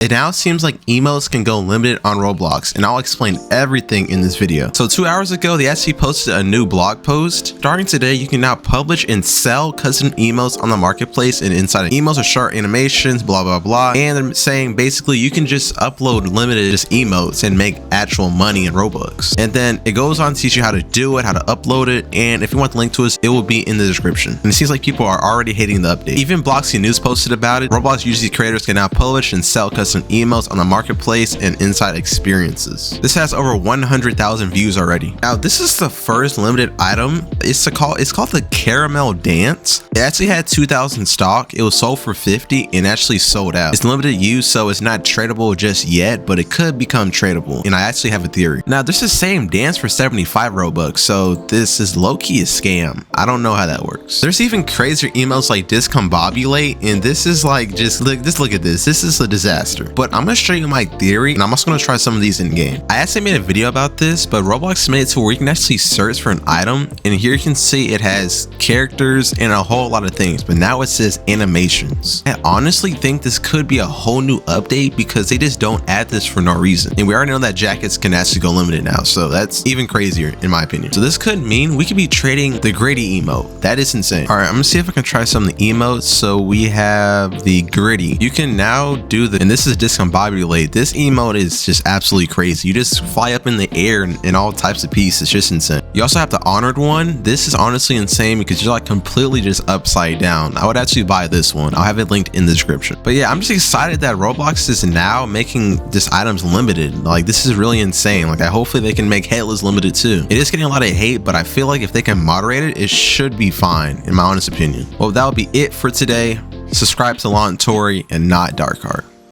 It now seems like emotes can go limited on Roblox, and I'll explain everything in this video. So 2 hours ago, they actually posted a new blog post. Starting today, you can now publish and sell custom emotes on the marketplace, and inside of emotes are short animations, blah, blah, blah. And they're saying basically you can just upload limited just emotes and make actual money in Robux. And then it goes on to teach you how to do it, how to upload it. And if you want the link to it, it will be in the description. And it seems like people are already hating the update. Even Bloxy News posted about it. Roblox UGC creators can now publish and sell custom emotes on the marketplace and inside experiences. This has over 100,000 views already. Now this is the first limited item. It's called the Caramel Dance. It actually had 2,000 stock. It was sold for 50 and actually sold out. It's limited use, so it's not tradable just yet, but it could become tradable. And I actually have a theory. Now there's the same dance for 75 Robux, so this is low-key a scam. I don't know how that works. There's even crazier emotes like Discombobulate, and this is like just look at this. This is a disaster. But I'm gonna show you my theory, and I'm also gonna try some of these in game. I actually made a video about this, but Roblox made it to where you can actually search for an item, and here you can see it has characters and a whole lot of things, but now it says animations. I honestly think this could be a whole new update because they just don't add this for no reason. And we already know that jackets can actually go limited now, so that's even crazier in my opinion. So this could mean we could be trading the gritty emote. That is insane. All right, I'm gonna see if I can try some of the emotes. So we have the gritty. You can now do the, and this is Discombobulate. This emote is just absolutely crazy. You just fly up in the air and all types of pieces. It's just insane. You also have the honored one. This is honestly insane because you're like completely just upside down. I would actually buy this one. I'll have it linked in the description. But yeah, I'm just excited that Roblox is now making just items limited. Like this is really insane. Like hopefully they can make headless limited too. It is getting a lot of hate, but I feel like if they can moderate it, it should be fine in my honest opinion. Well, that would be it for today. Subscribe to Lawn Tori and not Dark Heart.